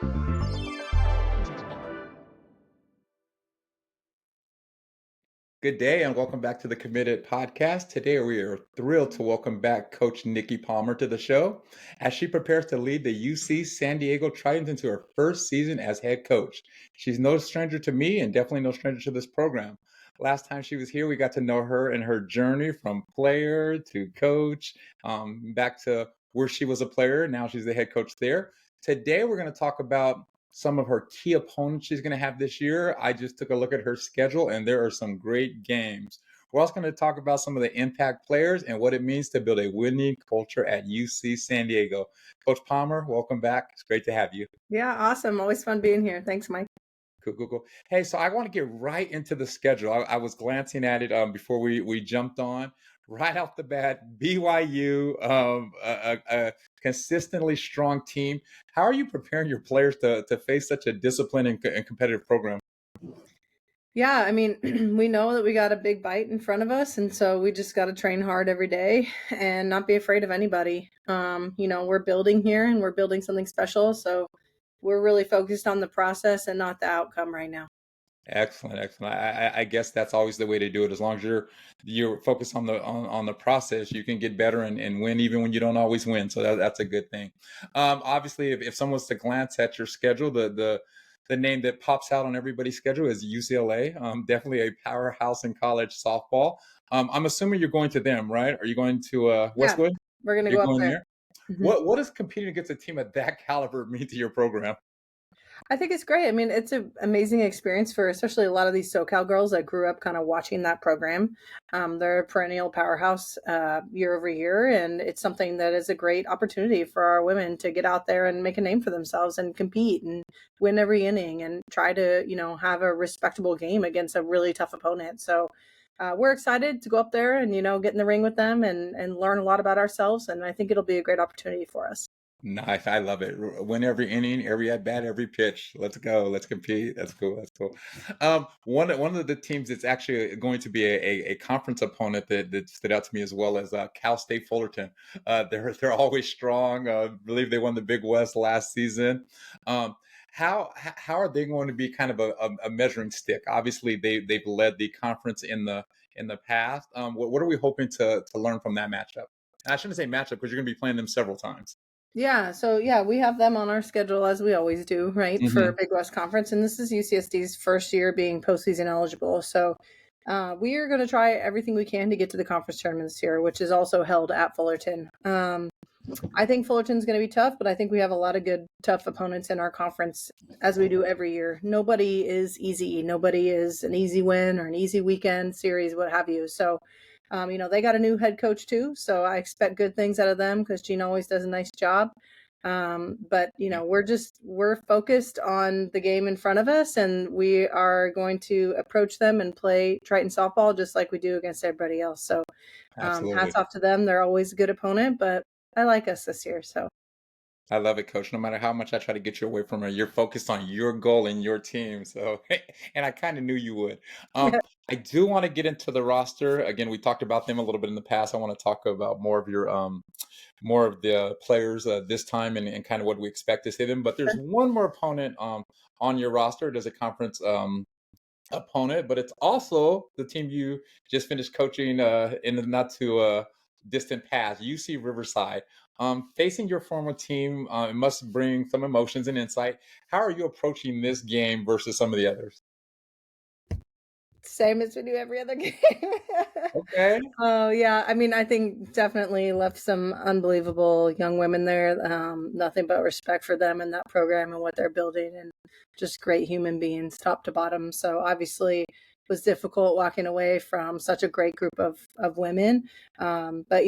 Good day and welcome back to the Committed Podcast. Today we are thrilled to welcome back Coach Nikki Palmer to the show as she prepares to lead the UC San Diego Tritons into her first season as head coach. She's no stranger to me and definitely no stranger to this program. Last time she was here, we got to know her and her journey from player to coach, back to where she was a player. Now she's the head coach there. Today we're going to talk about some of her key opponents she's going to have this year. I just took a look at her schedule, and there are some great games. We're also going to talk about some of the impact players and what it means to build a winning culture at UC San Diego. Coach Palmer, welcome back. It's great to have you. Yeah, awesome. Always fun being here. Thanks, Mike. Cool, cool, cool. Hey, so I want to get right into the schedule. I was glancing at it before we jumped on. Right off the bat, BYU, a consistently strong team. How are you preparing your players to face such a disciplined and competitive program? Yeah, I mean, we know that we got a big bite in front of us, and so we just got to train hard every day and not be afraid of anybody. We're building here and we're building something special, so we're really focused on the process and not the outcome right now. Excellent, excellent. I guess that's always the way to do it. As long as you're focused on the process, you can get better and win even when you don't always win. So that's a good thing. Obviously, if someone was to glance at your schedule, the name that pops out on everybody's schedule is UCLA. Definitely a powerhouse in college softball. I'm assuming you're going to them, right? Are you going to Yeah, Westwood? we're gonna You're go up going there. there. Mhm. What does competing against a team of that caliber mean to your program? I think it's great. I mean, it's an amazing experience for especially a lot of these SoCal girls that grew up kind of watching that program. They're a perennial powerhouse year over year, and it's something that is a great opportunity for our women to get out there and make a name for themselves and compete and win every inning and try to, have a respectable game against a really tough opponent. So we're excited to go up there and, get in the ring with them and learn a lot about ourselves. And I think it'll be a great opportunity for us. Nice. I love it. Win every inning, every at bat, every pitch. Let's go. Let's compete. That's cool. That's cool. One of the teams that's actually going to be a conference opponent that stood out to me as well as Cal State Fullerton. They're always strong. I believe they won the Big West last season. How are they going to be kind of a measuring stick? Obviously, they've led the conference in the past. What are we hoping to learn from that matchup? And I shouldn't say matchup because you're going to be playing them several times. Yeah, so yeah, we have them on our schedule as we always do, right, for Hmm. Big West Conference, and this is UCSD's first year being postseason eligible. So we are going to try everything we can to get to the conference tournament this year, which is also held at Fullerton. I think Fullerton's going to be tough, but I think we have a lot of good, tough opponents in our conference, as we do every year. Nobody is easy. Nobody is an easy win or an easy weekend series, what have you. So they got a new head coach too, so I expect good things out of them because Gene always does a nice job. But we're focused on the game in front of us, and we are going to approach them and play Triton softball just like we do against everybody else. So Absolutely. hats off to them. They're always a good opponent, but I like us this year. So I love it, coach. No matter how much I try to get you away from it, you're focused on your goal and your team. So, and I kind of knew you would. I do want to get into the roster. Again, we talked about them a little bit in the past. I want to talk about more of the players this time and kind of what we expect to see them. But there's one more opponent on your roster. There's a conference opponent, but it's also the team you just finished coaching in the not too distant past, UC Riverside. Facing your former team, it must bring some emotions and insight. How are you approaching this game versus some of the others? same as we do every other game. Okay. Oh yeah, I mean, I think definitely left some unbelievable young women there. Nothing but respect for them and that program and what they're building, and just great human beings, top to bottom. So obviously, it was difficult walking away from such a great group of women. But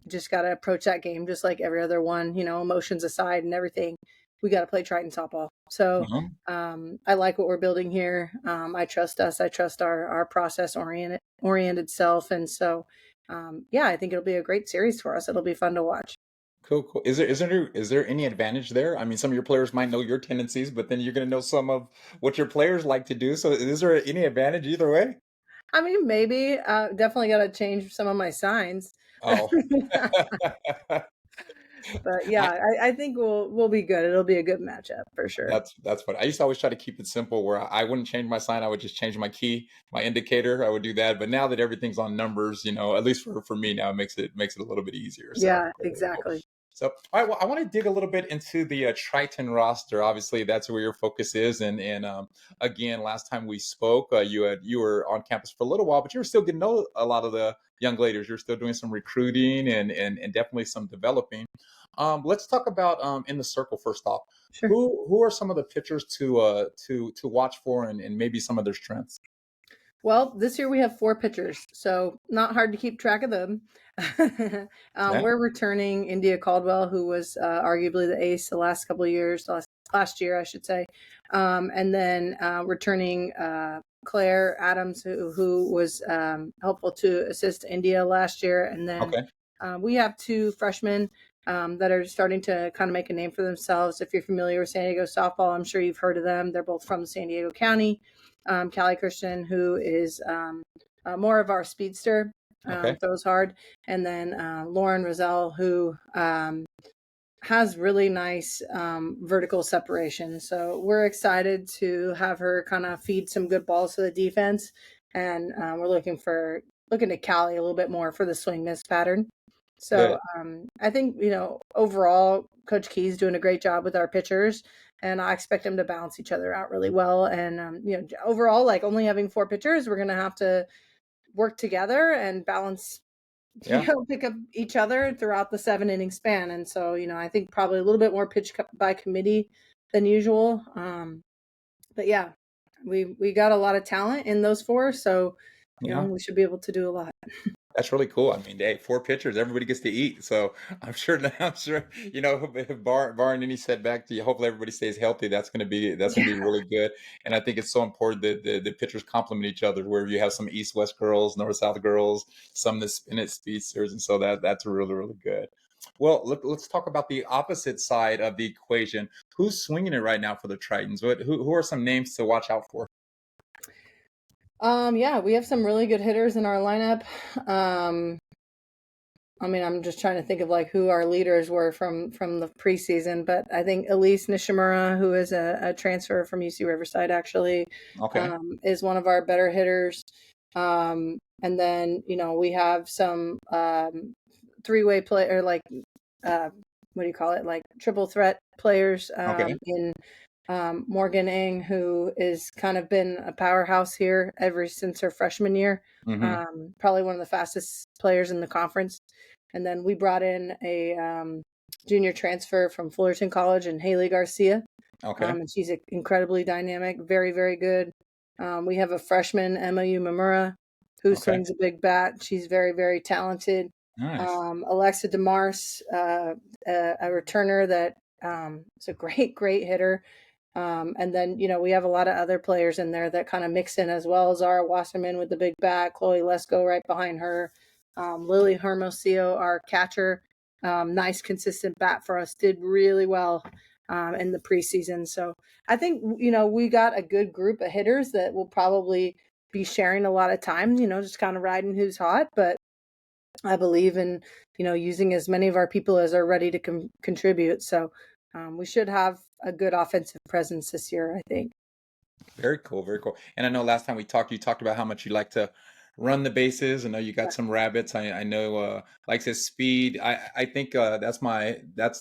just got to approach that game just like every other one. Emotions aside and everything, we got to play Triton softball. So Uh-huh. I like what we're building here. I trust us. I trust our process oriented self, and so yeah, I think it'll be a great series for us. It'll be fun to watch. Cool, cool. Is there any advantage there? I mean, some of your players might know your tendencies, but then you're going to know some of what your players like to do. So, is there any advantage either way? I mean, maybe definitely got to change some of my signs. Oh. But yeah, I think we'll be good. It'll be a good matchup for sure. That's what I used to always try to keep it simple where I wouldn't change my sign. I would just change my key, my indicator. I would do that. But now that everything's on numbers, at least for me now, it makes it a little bit easier. So Yeah, very cool. exactly. So, all right, well, I want to dig a little bit into the Triton roster. Obviously, that's where your focus is. And again, last time we spoke, you were on campus for a little while, but you were still getting to know a lot of the young ladies. You're still doing some recruiting and definitely some developing. Let's talk about in the circle first off. Sure. Who are some of the pitchers to watch for and maybe some of their strengths? Well, this year we have 4 pitchers, so not hard to keep track of them. Yeah. We're returning India Caldwell, who was arguably the ace the last couple of years, last year, I should say, and then returning Claire Adams, who was helpful to assist India last year, and then Okay. we have 2 freshmen that are starting to kind of make a name for themselves. If you're familiar with San Diego softball, I'm sure you've heard of them. They're both from San Diego County. Callie Christian, who is more of our speedster, Okay. throws hard, and then Lauren Roselle, who has really nice vertical separation. So we're excited to have her kind of feed some good balls to the defense, and we're looking to Callie a little bit more for the swing miss pattern. So Good. I think overall, Coach Key's doing a great job with our pitchers, and I expect them to balance each other out really well. And overall, like only having 4 pitchers, we're going to have to work together and balance, Yeah. pick up each other throughout the 7-inning span. And so I think probably a little bit more pitch by committee than usual. But yeah, we got a lot of talent in those 4, so Yeah. we should be able to do a lot. That's really cool. I mean, hey, 4 pitchers, everybody gets to eat. So I'm sure, barring any setback, hopefully everybody stays healthy. That's gonna be Yeah. really good. And I think it's so important that the pitchers complement each other, where you have some East-West girls, North-South girls, some that spin it speedsters, and so that's really really good. Well, let's talk about the opposite side of the equation. Who's swinging it right now for the Tritons? Who are some names to watch out for? Yeah, we have some really good hitters in our lineup. I mean, I'm just trying to think of like who our leaders were from the preseason, but I think Elise Nishimura, who is a transfer from UC Riverside, actually, Okay. is one of our better hitters. And then we have some 3-way play, or like what do you call it, like triple threat players Okay. in Morgan Ing, who is kind of been a powerhouse here ever since her freshman year. Mm-hmm. Probably one of the fastest players in the conference. And then we brought in a junior transfer from Fullerton College, and Haley Garcia. Okay. And she's incredibly dynamic, very, very good. We have a freshman, Emma Umamura, who Okay. swings a big bat. She's very, very talented. Nice. Alexa DeMars, a returner that is a great, great hitter. And then, we have a lot of other players in there that kind of mix in as well. Zara Wasserman with the big bat, Chloe Lesko right behind her. Lily Hermosillo, our catcher, nice consistent bat for us, did really well in the preseason. So I think, we got a good group of hitters that will probably be sharing a lot of time, just kind of riding who's hot. But I believe in, using as many of our people as are ready to contribute. So we should have a good offensive presence this year, I think. Very cool, very cool. And I know last time we talked, you talked about how much you like to run the bases. I know you got some rabbits. I know, like I said, speed. I think that's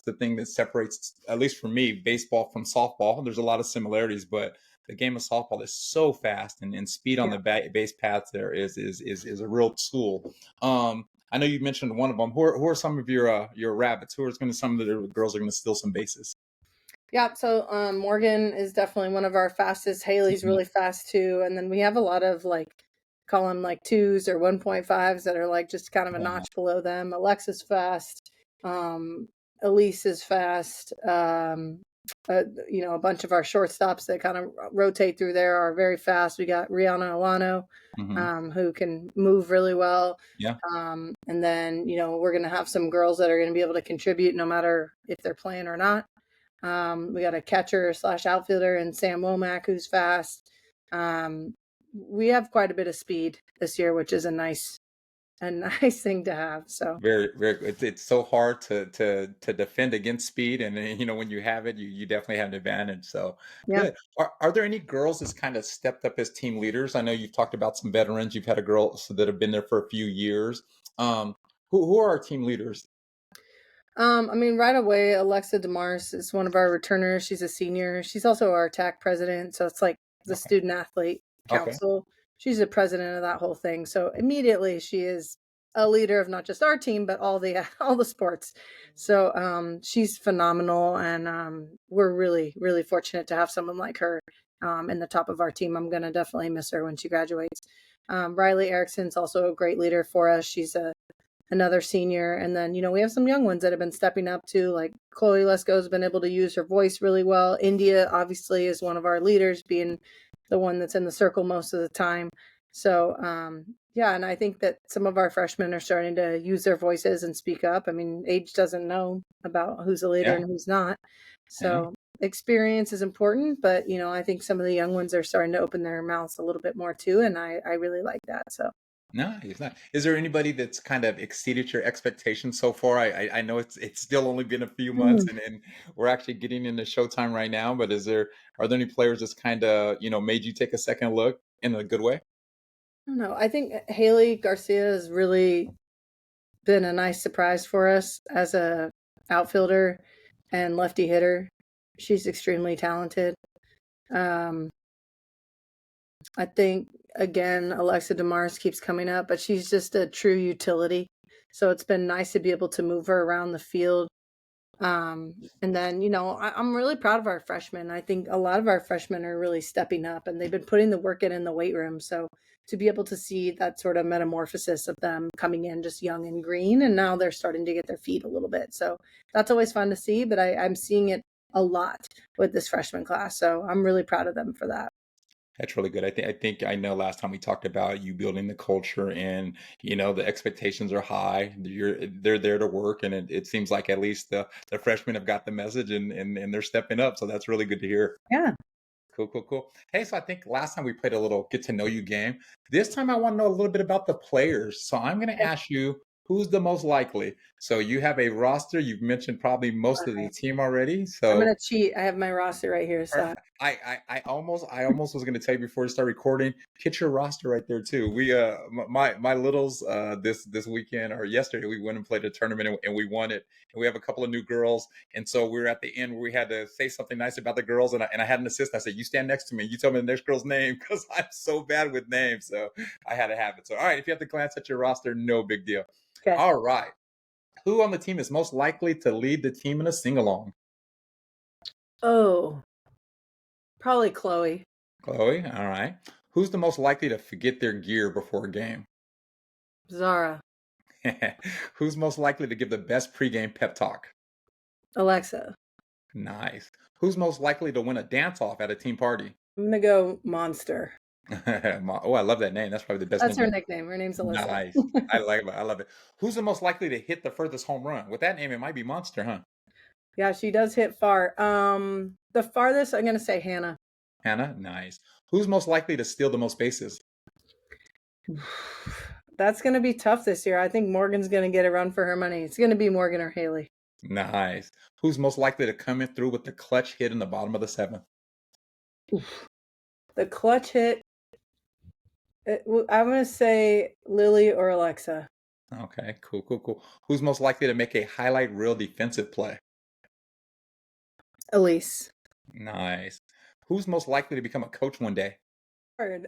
the thing that separates, at least for me, baseball from softball. There's a lot of similarities, but the game of softball is so fast, and speed on Yeah. the base paths there is a real tool. I know you mentioned one of them. Who are some of your rabbits? Who are going to some of the girls are going to steal some bases? Yeah, so Morgan is definitely one of our fastest. Haley's Mhm. really fast too. And then we have a lot of call them like 2s or 1.5s that are like just kind of a Wow. notch below them. Alexa's fast. Elise is fast. A bunch of our shortstops that kind of rotate through there are very fast. We got Rihanna Alano, Hmm. who can move really well. Yeah. And then, we're going to have some girls that are going to be able to contribute no matter if they're playing or not. We got a catcher / outfielder and Sam Womack, who's fast. We have quite a bit of speed this year, which is a nice a nice thing to have. So Very, very good. It's so hard to defend against speed, and then, when you have it, you definitely have an advantage. So yeah. good. Are there any girls that's kind of stepped up as team leaders? I know you've talked about some veterans. You've had a girl that have been there for a few years. Who are our team leaders? I mean, right away, Alexa DeMars is one of our returners. She's a senior. She's also our TAC president. So it's like the Okay. student athlete Okay. council. She's the president of that whole thing. So immediately she is a leader of not just our team, but all the all the sports. So she's phenomenal, and we're really, really fortunate to have someone like her in the top of our team. I'm gonna definitely miss her when she graduates. Riley Erickson's also a great leader for us. She's another senior. And then, we have some young ones that have been stepping up too, like Chloe Lesko has been able to use her voice really well. India obviously is one of our leaders, being the one that's in the circle most of the time. So, yeah, and I think that some of our freshmen are starting to use their voices and speak up. I mean, age doesn't know about who's a leader Yeah. and who's not. Yeah. So, experience is important, but I think some of the young ones are starting to open their mouths a little bit more too, and I really like that. So, Nice, nice. Is there anybody that's kind of exceeded your expectations so far? I know it's still only been a few months, and we're actually getting into showtime right now. But are there any players that's kind of made you take a second look in a good way? I don't know. I think Haley Garcia has really been a nice surprise for us as a outfielder and lefty hitter. She's extremely talented. Um, I think again, Alexa DeMars keeps coming up, but she's just a true utility. So it's been nice to be able to move her around the field. And then, I'm really proud of our freshmen. I think a lot of our freshmen are really stepping up, and they've been putting the work in the weight room. So to be able to see that sort of metamorphosis of them coming in just young and green, and now they're starting to get their feet a little bit. So that's always fun to see, but I'm seeing it a lot with this freshman class. So I'm really proud of them for that. That's really good. I think I know last time we talked about you building the culture, and the expectations are high. They're there to work, and it seems like at least the freshmen have got the message, and they're stepping up. So that's really good to hear. Yeah. Cool, cool, cool. Hey, so I think last time we played a little get to know you game. This time I want to know a little bit about the players. So I'm going to Okay. ask you who's the most likely. So you have a roster. You've mentioned probably All most of the right. team already. I'm So gonna cheat. I have my roster right here. So I almost was going to tell you before we start recording, get your roster right there too. We my littles this weekend or yesterday we went and played a tournament, and we won it. And we have a couple of new girls, and so we're at the end where we had to say something nice about the girls, and I had an assistant. I said, "You stand next to me. You tell me the next girl's name," because I'm so bad with names. So I had to have it. So all right, if you have to glance at your roster, no big deal. okay. All right, who on the team is most likely to lead the team in a sing along? Oh, probably Chloe. Chloe. All right. Who's the most likely to forget their gear before a game? Zara. Who's most likely to give the best pregame pep talk? Alexa. Nice. Who's most likely to win a dance off at a team party? I'm gonna go Monster. Oh, I love that name. That's probably the best That's her nickname. nickname. Her name's Alyssa. Nice. I like it. I love it. Who's the most likely to hit the furthest home run? With that name, it might be Monster, huh? Yeah, she does hit far. The farthest I'm gonna say Hannah. Hannah? Nice. Who's most likely to steal the most bases? That's gonna be tough this year. I think Morgan's gonna get a run for her money. It's gonna be Morgan or Haley. Nice. Who's most likely to come in through with the clutch hit in the bottom of the seventh? The clutch hit. I'm gonna say Lily or Alexa. Okay, cool, cool, cool. Who's most likely to make a highlight reel defensive play? Elise. Nice. Who's most likely to become a coach one day? Hard.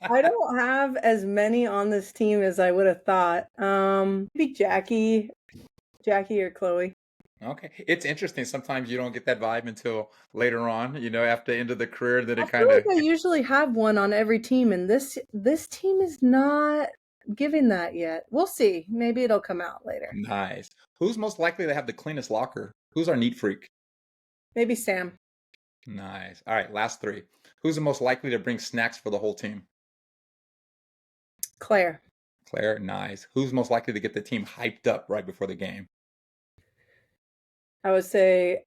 I don't have as many on this team as I would have thought. Maybe Jackie or Chloe. Okay. It's interesting. Sometimes you don't get that vibe until later on, after the end of the career, then I it feel kind like of I usually have one on every team, and this team is not giving that yet. We'll see. Maybe it'll come out later. nice. Who's most likely to have the cleanest locker? Who's our neat freak? Maybe Sam. Nice. All right, last three. Who's the most likely to bring snacks for the whole team? Claire. Claire, nice. Who's most likely to get the team hyped up right before the game? I would say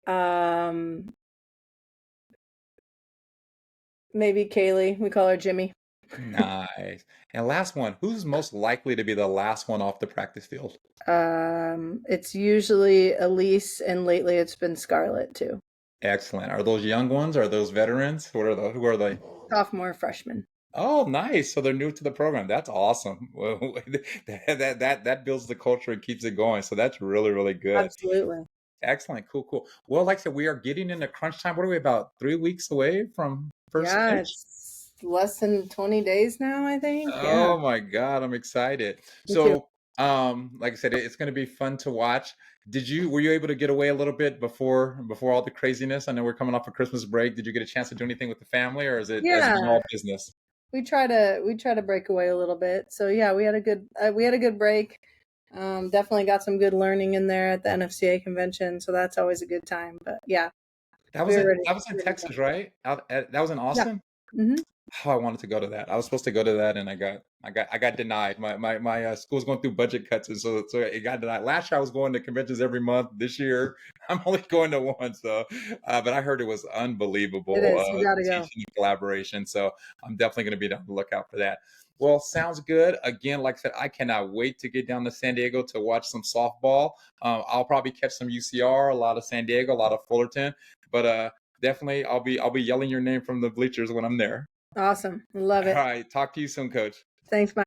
maybe Kaylee. We call her Jimmy. Nice. And last one, who's most likely to be the last one off the practice field? It's usually Elise, and lately it's been Scarlett too. Excellent. Are those young ones? Are those veterans? What are those? Who are they? Sophomore, freshman. Oh, nice. So they're new to the program. That's awesome. Well, that builds the culture and keeps it going. So that's really, really good. Absolutely. Excellent. Cool, cool. Well, like I said, we are getting into crunch time. What are we about 3 weeks away from first Yeah, pitch? it's less than 20 days now, I think. Yeah, Oh my God, I'm excited. me too. So, like I said, it's going to be fun to watch. Were you able to get away a little bit before all the craziness? I know we're coming off a Christmas break. Did you get a chance to do anything with the family, or has it been Yeah, all business? we try to break away a little bit. So yeah, we had a good break. Definitely got some good learning in there at the NFCA convention. So that's always a good time. But yeah, we're ready. That was in Ready to go. Texas, right? That was in Yeah. Austin. Hmm. Oh, I wanted to go to that. I was supposed to go to that, and I got denied. My school's going through budget cuts, and so it got denied. Last year, I was going to conventions every month. This year, I'm only going to one. So, but I heard it was It unbelievable is. You got to go. teaching and collaboration. So I'm definitely going to be on the lookout for that. Well, sounds good. Again, like I said, I cannot wait to get down to San Diego to watch some softball. I'll probably catch some UCR, a lot of San Diego, a lot of Fullerton, but definitely I'll be yelling your name from the bleachers when I'm there. Awesome. Love All it. right. Talk to you soon, coach. Thanks, Mike.